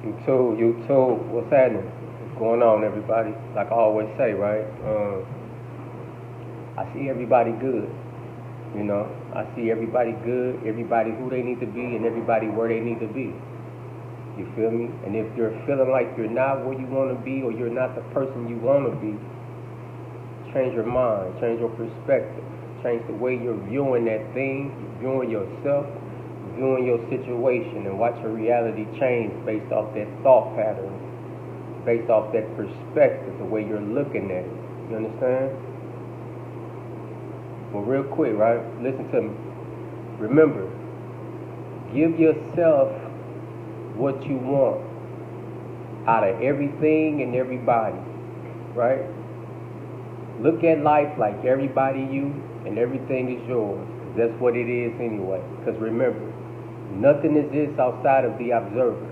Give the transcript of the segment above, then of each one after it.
You too. What's happening? What's going on, everybody? Like I always say, right? I see everybody good. You know, I see everybody good, everybody who they need to be, and everybody where they need to be. You feel me? And if you're feeling like you're not where you want to be, or you're not the person you want to be, change your mind, change your perspective, change the way you're viewing that thing, you're viewing yourself, viewing your situation, and watch your reality change based off that thought pattern, based off that perspective, the way you're looking at it. You understand? Well, real quick, right? Listen to me. Remember, give yourself what you want out of everything and everybody, right? Look at life like everybody you and everything is yours. That's what it is anyway. Because remember, nothing exists outside of the observer.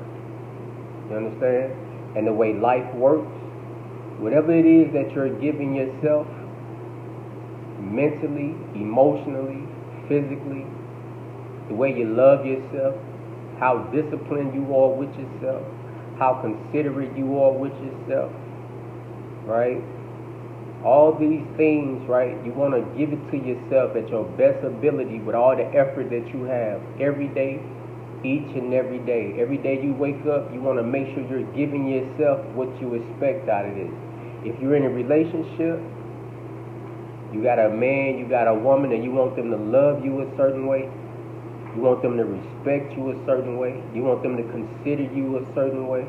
You understand? And the way life works, whatever it is that you're giving yourself, mentally, emotionally, physically, the way you love yourself, how disciplined you are with yourself, how considerate you are with yourself, right? All these things, right? You want to give it to yourself at your best ability with all the effort that you have every day, each and every day. Every day you wake up, you want to make sure you're giving yourself what you expect out of this. If you're in a relationship, you got a man, you got a woman, and you want them to love you a certain way. You want them to respect you a certain way. You want them to consider you a certain way.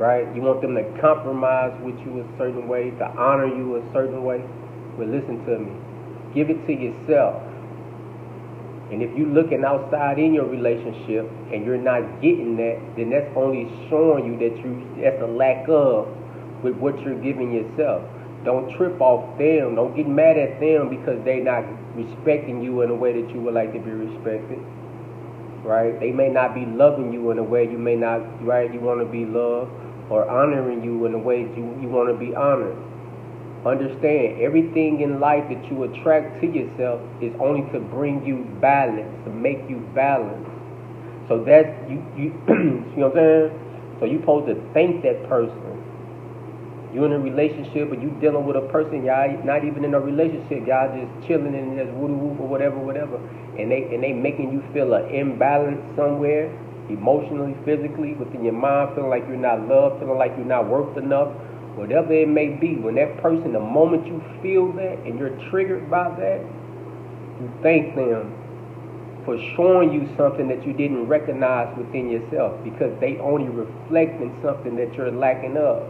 Right? You want them to compromise with you a certain way, to honor you a certain way. Well, listen to me. Give it to yourself. And if you're looking outside in your relationship and you're not getting that, then that's only showing you that's a lack of with what you're giving yourself. Don't trip off them. Don't get mad at them because they're not respecting you in a way that you would like to be respected. Right? They may not be loving you in a way you may not, right? You want to be loved, or honoring you in a way you want to be honored. Understand, everything in life that you attract to yourself is only to bring you balance, to make you balance. So that's, you see what I'm saying? So you're supposed to thank that person. You in a relationship, but you dealing with a person, y'all not even in a relationship, y'all just chilling and just woo woo or whatever, and they making you feel an imbalance somewhere, emotionally, physically, within your mind, feeling like you're not loved, feeling like you're not worth enough, whatever it may be. When that person, the moment you feel that and you're triggered by that, you thank them for showing you something that you didn't recognize within yourself, because they only reflecting something that you're lacking of.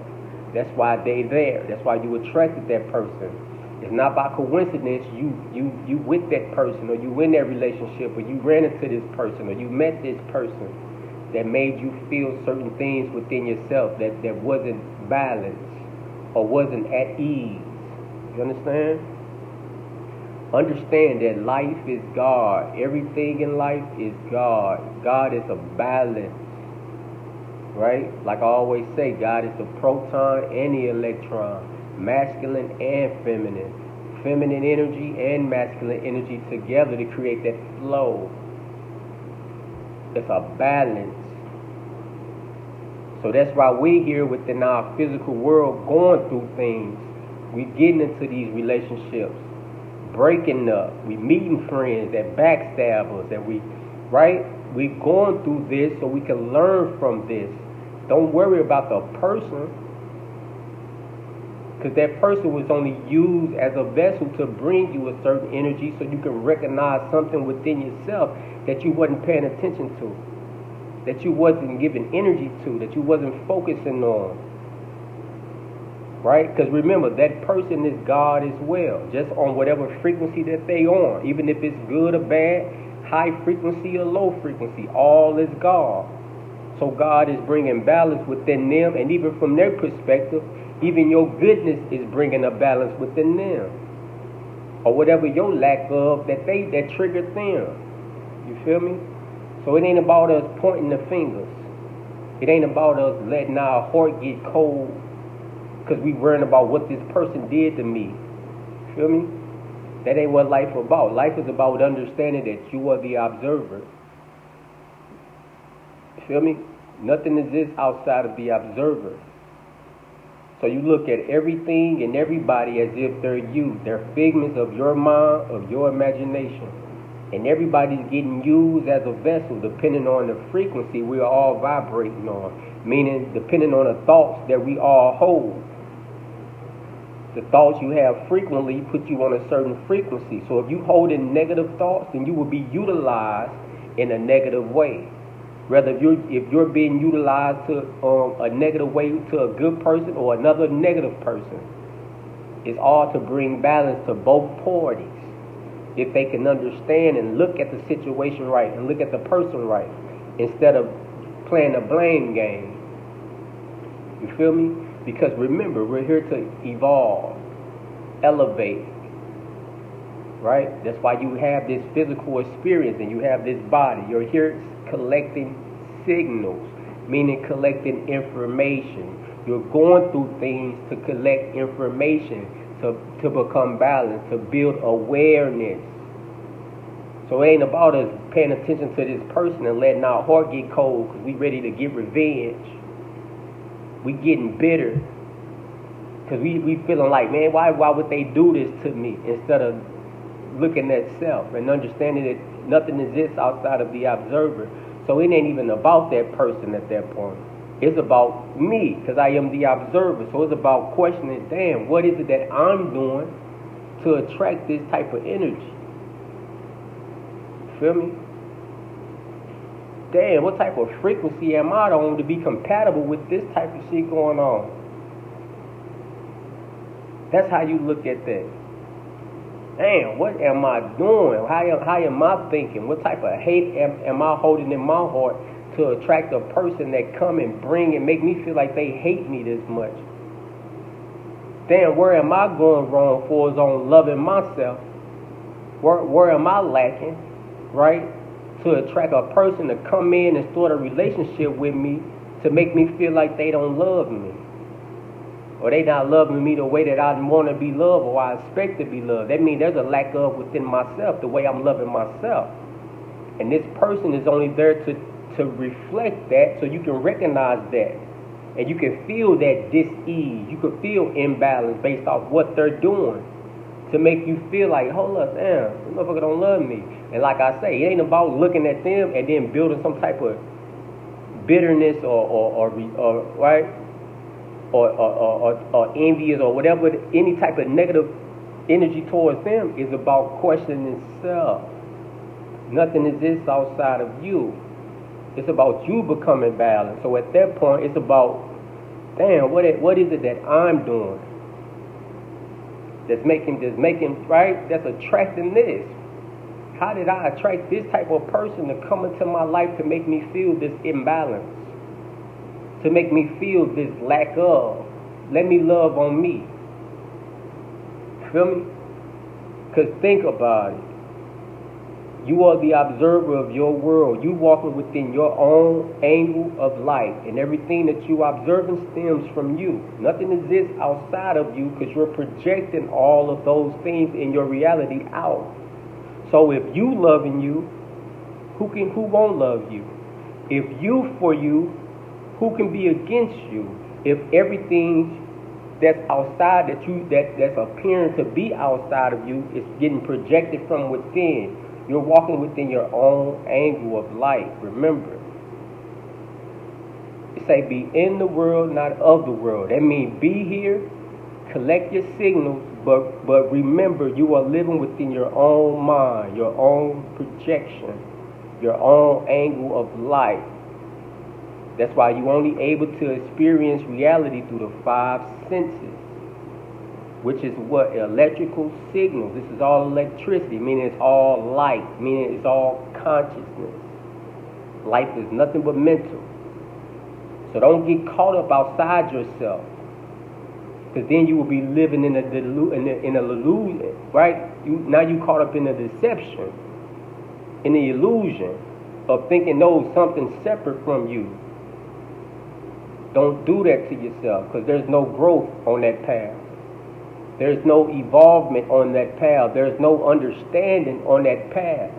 That's why they there. That's why you attracted that person. It's not by coincidence you with that person, or you in that relationship, or you ran into this person, or you met this person that made you feel certain things within yourself that wasn't balanced or wasn't at ease. You understand? Understand that life is God. Everything in life is God. God is a balance. Right? Like I always say, God is the proton and the electron, masculine and feminine, feminine energy and masculine energy together to create that flow. It's a balance. So that's why we're here within our physical world going through things. We getting into these relationships, breaking up. We meeting friends that backstab us, right? We going through this so we can learn from this. Don't worry about the person, because that person was only used as a vessel to bring you a certain energy so you can recognize something within yourself that you wasn't paying attention to, that you wasn't giving energy to, that you wasn't focusing on. Right? Because remember, that person is God as well, just on whatever frequency that they on. Even if it's good or bad, high frequency or low frequency, all is God. So God is bringing balance within them, and even from their perspective, even your goodness is bringing a balance within them, or whatever your lack of that triggered them. You feel me? So it ain't about us pointing the fingers. It ain't about us letting our heart get cold because we worrying about what this person did to me. Feel me? That ain't what life is about. Life is about understanding that you are the observer. Feel me? Nothing exists outside of the observer. So you look at everything and everybody as if they're you. They're figments of your mind, of your imagination. And everybody's getting used as a vessel depending on the frequency we're all vibrating on. Meaning depending on the thoughts that we all hold. The thoughts you have frequently put you on a certain frequency. So if you hold in negative thoughts, then you will be utilized in a negative way. Whether if you're being utilized to a negative way to a good person or another negative person, it's all to bring balance to both parties. If they can understand and look at the situation right and look at the person right, instead of playing a blame game. You feel me? Because remember, we're here to evolve, elevate, right? That's why you have this physical experience and you have this body. You're here collecting signals, meaning collecting information. You're going through things to collect information, to become balanced, to build awareness. So it ain't about us paying attention to this person and letting our heart get cold because we ready to get revenge. We getting bitter because we feeling like, man, why would they do this to me? Instead of looking at self and understanding that nothing exists outside of the observer. So it ain't even about that person at that point. It's about me because I am the observer. So it's about questioning, damn, what is it that I'm doing to attract this type of energy? Feel me? Damn, what type of frequency am I on to be compatible with this type of shit going on? That's how you look at that. Damn, what am I doing? How am I thinking? What type of hate am I holding in my heart to attract a person that come and bring and make me feel like they hate me this much? Damn, where am I going wrong for is on loving myself? Where am I lacking, right? To attract a person to come in and start a relationship with me to make me feel like they don't love me. Or they not loving me the way that I want to be loved or I expect to be loved. That means there's a lack of within myself, the way I'm loving myself. And this person is only there to reflect that so you can recognize that. And you can feel that dis-ease. You can feel imbalance based off what they're doing. To make you feel like, hold up, damn, this motherfucker don't love me. And like I say, it ain't about looking at them and then building some type of bitterness or right? Or envious or whatever, any type of negative energy towards them. Is about questioning self. Nothing exists outside of you. It's about you becoming balanced. So at that point, it's about, damn, what is it that I'm doing that's making right? That's attracting this. How did I attract this type of person to come into my life to make me feel this imbalance? To make me feel this lack of. Let me love on me. Feel me? Because think about it. You are the observer of your world. You walking within your own angle of light. And everything that you observing stems from you. Nothing exists outside of you because you're projecting all of those things in your reality out. So if you loving you, who won't love you? If you for you, who can be against you? If everything that's outside that's appearing to be outside of you is getting projected from within, you're walking within your own angle of light. Remember, it say be in the world, not of the world. That means be here, collect your signals, but remember you are living within your own mind, your own projection, your own angle of light. That's why you're only able to experience reality through the five senses, which is what? Electrical signals. This is all electricity, meaning it's all light, meaning it's all consciousness. Life is nothing but mental. So don't get caught up outside yourself, because then you will be living in a illusion, right? Now you caught up in a deception, in the illusion of thinking something separate from you. Don't do that to yourself, because there's no growth on that path. There's no evolvement on that path. There's no understanding on that path.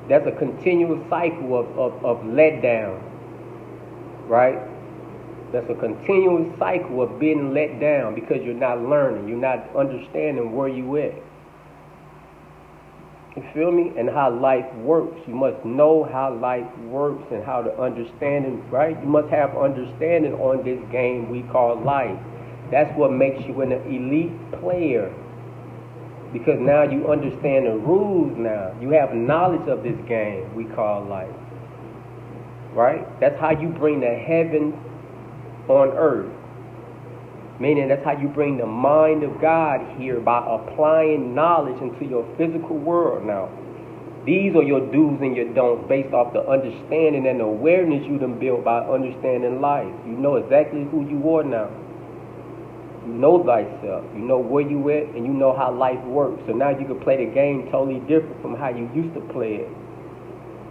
That's a continuous cycle of letdown, right? That's a continuous cycle of being let down because you're not learning, you're not understanding where you at. You feel me? And how life works. You must know how life works and how to understand it, right? You must have understanding on this game we call life. That's what makes you an elite player. Because now you understand the rules now. You have knowledge of this game we call life. Right? That's how you bring the heaven on earth. Meaning that's how you bring the mind of God here by applying knowledge into your physical world now. These are your do's and your don'ts based off the understanding and awareness you done built by understanding life. You know exactly who you are now. You know thyself. You know where you at and you know how life works. So now you can play the game totally different from how you used to play it.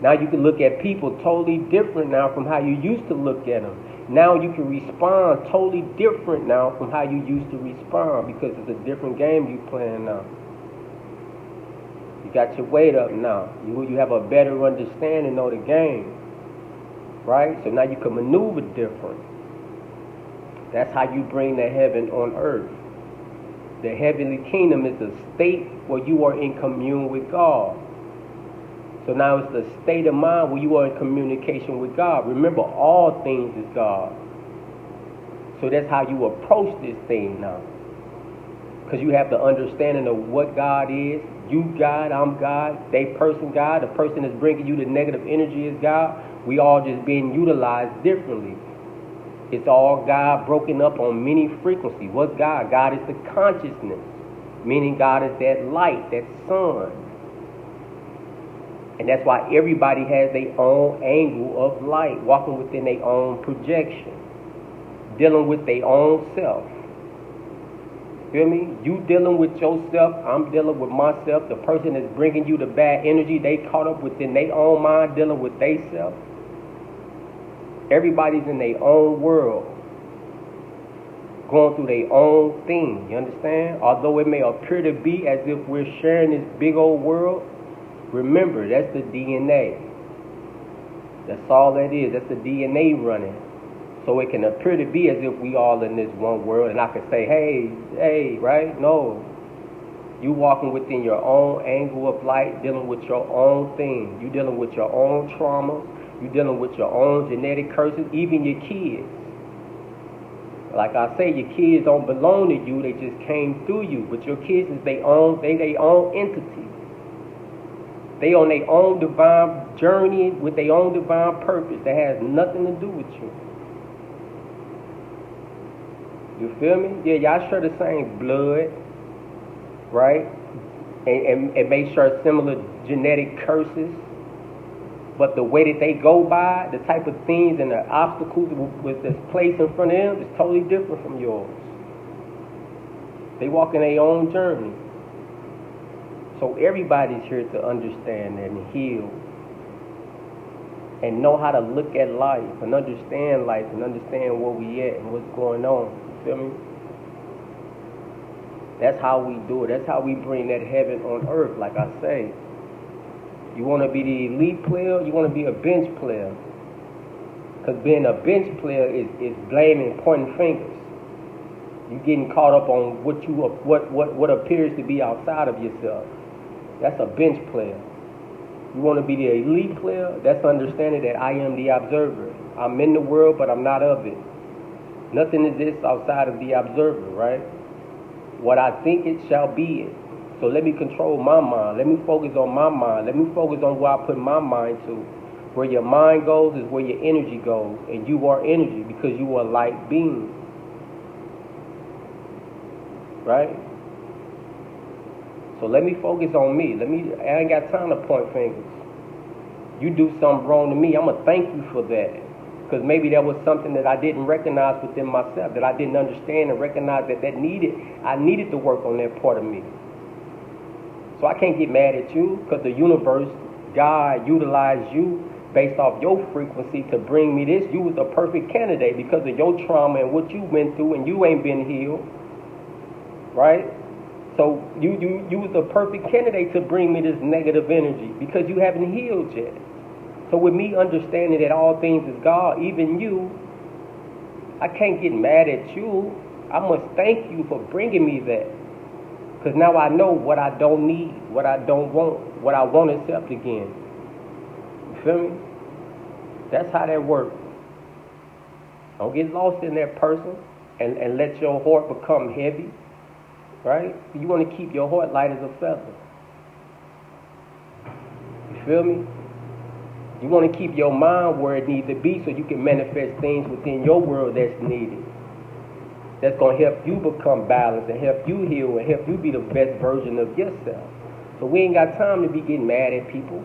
Now you can look at people totally different now from how you used to look at them. Now you can respond totally different now from how you used to respond because it's a different game you playing now. You got your weight up now. You have a better understanding of the game. Right? So now you can maneuver different. That's how you bring the heaven on earth. The heavenly kingdom is a state where you are in commune with God. So now it's the state of mind where you are in communication with God. Remember, all things is God. So that's how you approach this thing now. Because you have the understanding of what God is. You God, I'm God, they person God. The person that's bringing you the negative energy is God. We all just being utilized differently. It's all God broken up on many frequencies. What's God? God is the consciousness. Meaning God is that light, that sun. And that's why everybody has their own angle of light, walking within their own projection, dealing with their own self. Feel me? You dealing with yourself, I'm dealing with myself. The person that's bringing you the bad energy, they caught up within their own mind, dealing with they self. Everybody's in their own world, going through their own thing, you understand? Although it may appear to be as if we're sharing this big old world, remember, that's the DNA. That's all that is. That's the DNA running. So it can appear to be as if we all in this one world, and I can say, hey, right? No. You walking within your own angle of light, dealing with your own thing. You dealing with your own trauma. You dealing with your own genetic curses, even your kids. Like I say, your kids don't belong to you. They just came through you. But your kids is their own entity. They on their own divine journey with their own divine purpose that has nothing to do with you. You feel me? Yeah, y'all share the same blood, right? And may share similar genetic curses. But the way that they go by, the type of things and the obstacles with this place in front of them is totally different from yours. They walk in their own journey. So everybody's here to understand and heal and know how to look at life and understand life and understand where we at and what's going on. You feel me? That's how we do it. That's how we bring that heaven on earth, like I say. You want to be the elite player, you want to be a bench player. Because being a bench player is blaming, pointing fingers. You're getting caught up on what appears to be outside of yourself. That's a bench player. You want to be the elite player? That's understanding that I am the observer. I'm in the world, but I'm not of it. Nothing exists outside of the observer, right? What I think it shall be it. So let me control my mind. Let me focus on my mind. Let me focus on where I put my mind to. Where your mind goes is where your energy goes. And you are energy because you are light being. Right? So let me focus on me. I ain't got time to point fingers. You do something wrong to me, I'm going to thank you for that. Because maybe that was something that I didn't recognize within myself, that I didn't understand and recognize that I needed to work on that part of me. So I can't get mad at you because the universe, God, utilized you based off your frequency to bring me this. You was a perfect candidate because of your trauma and what you went through and you ain't been healed. Right? So you was a perfect candidate to bring me this negative energy because you haven't healed yet. So with me understanding that all things is God, even you, I can't get mad at you. I must thank you for bringing me that. Because now I know what I don't need, what I don't want, what I won't accept again. You feel me? That's how that works. Don't get lost in that person and let your heart become heavy. Right? You want to keep your heart light as a feather. You feel me? You want to keep your mind where it needs to be so you can manifest things within your world that's needed. That's going to help you become balanced and help you heal and help you be the best version of yourself. So we ain't got time to be getting mad at people.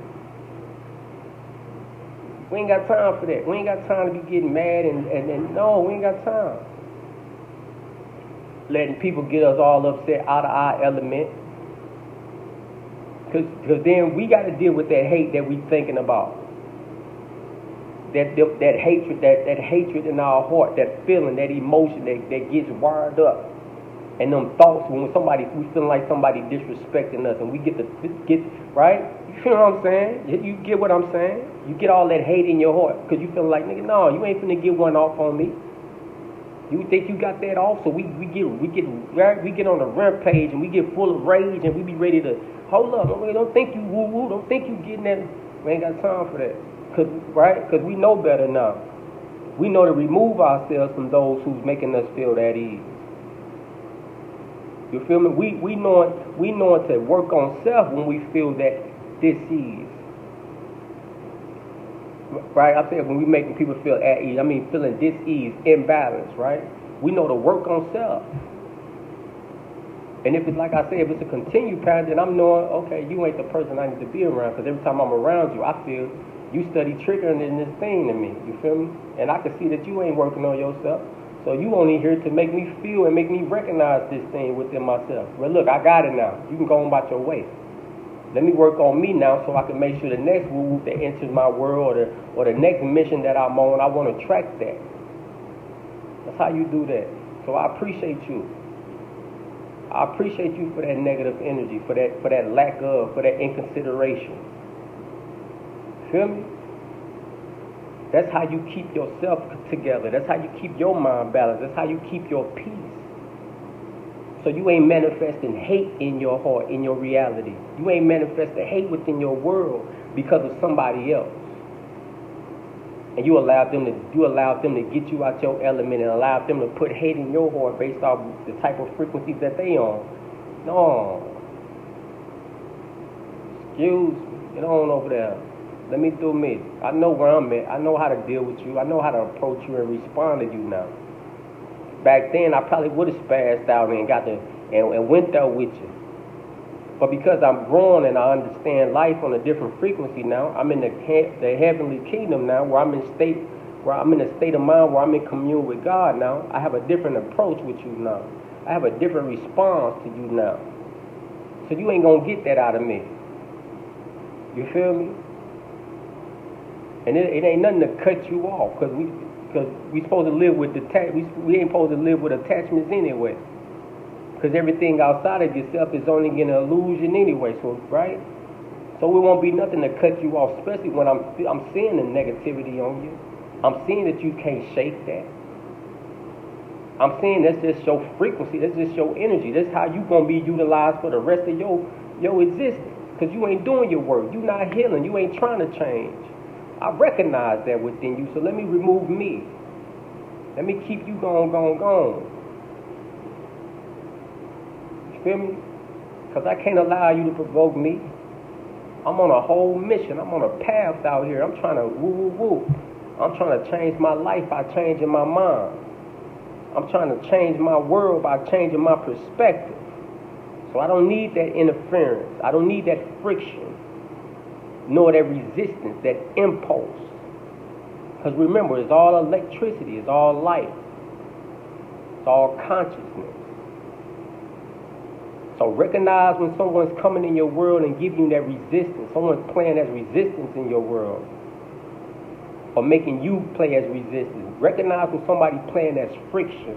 We ain't got time for that. We ain't got time to be getting mad and no, we ain't got time. Letting people get us all upset out of our element. Because then we got to deal with that hate that we thinking about. That hatred, that hatred in our heart, that feeling, that emotion that gets wired up. And them thoughts when we feel like somebody disrespecting us and we get right? You feel what I'm saying? You get what I'm saying? You get all that hate in your heart because you feel like, nigga, no, you ain't finna get one off on me. You think you got that off, so we get on a rampage and we get full of rage and we be ready to hold up. Don't think you woo woo. Don't think you getting that. We ain't got time for that. Because we know better now. We know to remove ourselves from those who's making us feel that ease. You feel me? We know to work on self when we feel that dis-ease. Right? I said when we making people feel at ease, I mean feeling dis-ease, imbalance, right? We know to work on self. And if it's like I said, if it's a continued pattern, then I'm knowing, okay, you ain't the person I need to be around. Because every time I'm around you, I feel you study triggering in this thing to me. You feel me? And I can see that you ain't working on yourself. So you only here to make me feel and make me recognize this thing within myself. Well, look, I got it now. You can go on about your way. Let me work on me now so I can make sure the next move that enters my world or the next mission that I'm on, I want to track that. That's how you do that. So I appreciate you. I appreciate you for that negative energy, for that lack of, for that inconsideration. Feel me? That's how you keep yourself together. That's how you keep your mind balanced. That's how you keep your peace. So you ain't manifesting hate in your heart, in your reality. You ain't manifesting hate within your world because of somebody else. And you allowed them to get you out your element and allowed them to put hate in your heart based off the type of frequencies that they on. No. Excuse me. Get on over there. Let me do me. I know where I'm at. I know how to deal with you. I know how to approach you and respond to you now. Back then, I probably would have spazzed out and went there with you. But because I'm growing and I understand life on a different frequency now, I'm in the heavenly kingdom now, where I'm in a state of mind where I'm in commune with God now. I have a different approach with you now. I have a different response to you now. So you ain't gonna get that out of me. You feel me? And it ain't nothing to cut you off, because we supposed to live with we ain't supposed to live with attachments anyway. Because everything outside of yourself is only an illusion anyway, so right? So it won't be nothing to cut you off, especially when I'm seeing the negativity on you. I'm seeing that you can't shake that. I'm seeing that's just your frequency, that's just your energy. That's how you gonna be utilized for the rest of your existence. Because you ain't doing your work, you not healing, you ain't trying to change. I recognize that within you, so let me remove me. Let me keep you going. You feel me? Because I can't allow you to provoke me. I'm on a whole mission. I'm on a path out here. I'm trying to woo. I'm trying to change my life by changing my mind. I'm trying to change my world by changing my perspective. So I don't need that interference. I don't need that friction. Nor that resistance, that impulse. Because remember, it's all electricity, it's all light, it's all consciousness. So recognize when someone's coming in your world and giving you that resistance, someone's playing as resistance in your world, or making you play as resistance. Recognize when somebody's playing as friction.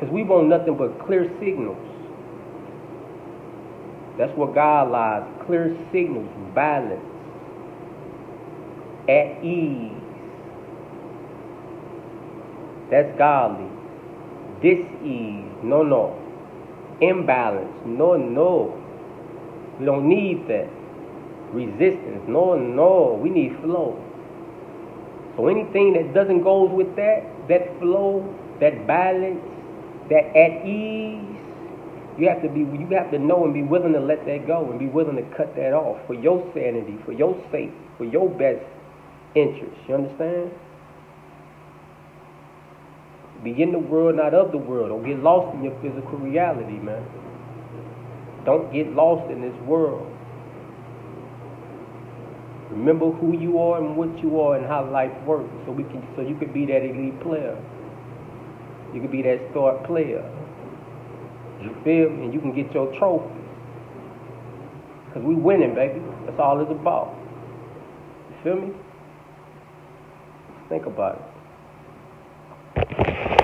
Because we want nothing but clear signals. That's where God lies. Clear signals, balance, at ease. That's godly. Dis-ease, no. Imbalance, no. We don't need that. Resistance, no. We need flow. So anything that doesn't go with that flow, that balance, that at ease, you have to know and be willing to let that go and be willing to cut that off for your sanity, for your sake, for your best interest. You understand? Be in the world, not of the world. Don't get lost in your physical reality, man. Don't get lost in this world. Remember who you are and what you are and how life works, so you could be that elite player. You could be that star player. You feel me? And you can get your trophy. Because we winning, baby. That's all it's about. You feel me? Think about it.